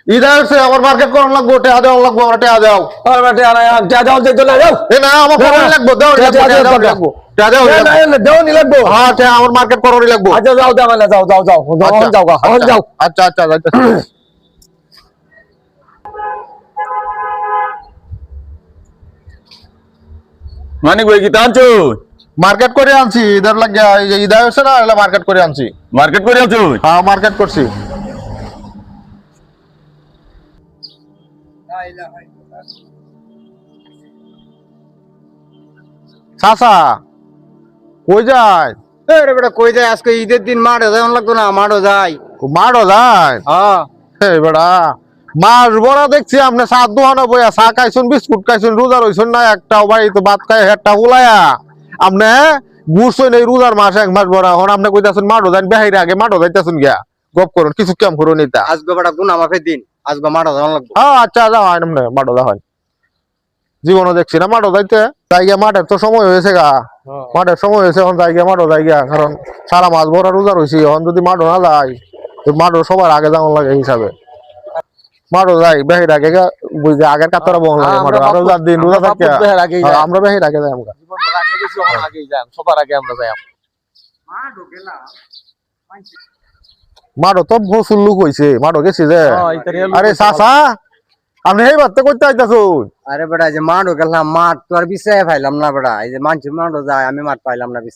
either সে আমার market করন লাগবো টেয়া দেওয়া লাগবো আমরা টেয়া দাও টেয়া দাও যে চলে যাও এ না আমার করন লাগবো দাও লাগবো টেয়া দাও দেও নি লাগবো হ্যাঁ টেয়া আমার মার্কেট করন লাগবো আচ্ছা যাও যাও যাও যাও যাও যাও যাও আচ্ছা আচ্ছা যাইতেছি মানিক ভাই কি টানছো মার্কেট করে আনছি ইদার লাগিয়া ইদার হচ্ছে না এলা মার্কেট করে আনছি মার্কেট করে আছো হ্যাঁ মার্কেট করছি চাচা কই যায় রে বেটা কই যায় আজকে ঈদের দিন মাঠে যাই লাগতো না মাঠও যাই মাঠও যায় হ্যাঁ এই বেড়া মাছ বড়া দেখছি আপনি চা দোকানে বইয়া চা খাইছুন বিস্কুট খাইছুন রোজা রইছুন না একটাও বাড়িতে ভাত খাই হেটটা উলায়া আপনি বুঝছেন এই রোজার মাস এক মাস বড়া এখন আপনি কইতাছেন মাঠও যান বেহাইরে আগে মাঠও যাইতেছেন গিয়া গপ করুন কিছু কাম করুন এটা আজকে বেটা গুনা মাফের দিন আজকে মাঠও যাওয়া লাগবো আচ্ছা যাও হয় না মাঠও যা হয় জীবনও দেখছি না মাঠও যাইতে জায়গা মাঠের তো সময় হয়েছে গা মাঠের সময় হয়েছে এখন জায়গা মাঠও জায়গা কারণ সারা মাছ ভরা রোজা রয়েছি এখন যদি মাঠও না যায় মাঠও সবার আগে যাওয়া লাগে হিসাবে মাঠও যাই বেহির আগে বুঝতে আগের কাতারা বহন লাগে মাঠও আরো যার দিন রোজা থাকে আমরা বেহির আগে যাই আমরা সবার আগে আমরা যাই মাঠও তো প্রচুর লোক হয়েছে মাঠও গেছি যে আরে চাচা আপনি এই বার্তা করতে আইতাছুন আরে বেটা এই যে মাঠও গেলাম মাঠ তো আর বিছাই পাইলাম না বেটা এই যে মানুষ মাঠও যায় আমি মাঠ পাইলাম না কি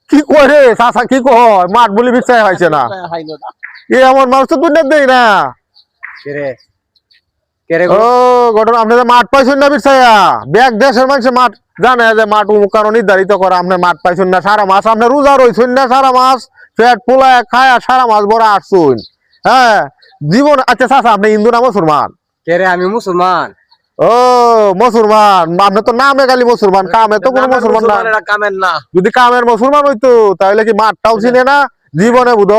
কি করে চাচা কি কয় মাঠ বলি বিছাই হয়েছে না এ আমার মানুষ তো দুনিয়া দেই না কেরে কেরে ও ঘটনা আপনি যে মাঠ পাইছেন না বিছাইয়া ব্যাগ দেশের মানুষ মাঠ জানে যে মাঠ কারণ নির্ধারিত করে আপনি মাঠ পাইছেন না সারা মাস আপনি রোজা রইছেন না সারা মাস পেট পোলায় খায় সারা মাস বড় আসছুন হ্যাঁ জীবন আচ্ছা চাচা আপনি হিন্দু না মুসলমান কেরে আমি মুসলমান ও মুসলমান আপনি তো নামে খালি মুসলমান কামে তো কোনো মুসলমান না কামেন না যদি কামের মুসলমান হইতো তাহলে কি মাঠটাও চিনে না জীবনে বুধ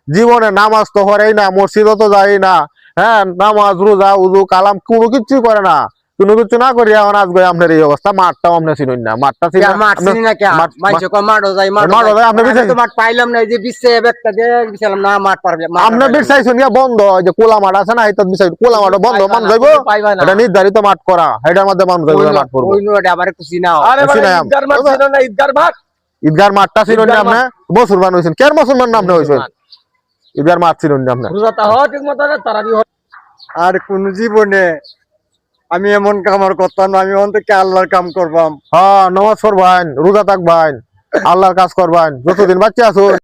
জীবনে নামাজ তো হরেই না মসজিদও তো যাই না হ্যাঁ নামাজ রোজা উজু কালাম কোনো কিছু করে না কোনো কিছু না করি এখন আজকে আপনার এই অবস্থা মাঠটাও আপনি চিনুন না মাঠটা মাঠ চিনি না কে মানুষ কো মাঠও যাই মাঠও যাই আপনি তো মাঠ পাইলাম না এই যে বিছে একটা দিয়ে বিছালাম না মাঠ পারবে আপনি বিছাইছেন গিয়া বন্ধ যে কোলা মাঠ আছে না এটা বিছাই কোলা মাঠ বন্ধ মানুষ যাইবো এটা নির্ধারিত মাঠ করা এটার মধ্যে মানুষ যাইবো মাঠ করব ওই নোটা আবার একটু চিনাও আরে ঈদগার মাঠ ছিল না ঈদগার মাঠ ঈদগার মাঠটা চিনুন না আপনি মুসলমান হইছেন কেন মুসলমান নাম হইছেন ঈদগার মাঠ চিনুন না আপনি রোজা তা হয় ঠিক মতো না তারাবি হয় আর কোন জীবনে আমি এমন কাম আর করতাম না আমি অন্তত আল্লাহর কাম করবাম হ্যাঁ নামাজ পড়বেন রোজা থাকবেন আল্লাহর কাজ করবেন যতদিন বাচ্চা আছো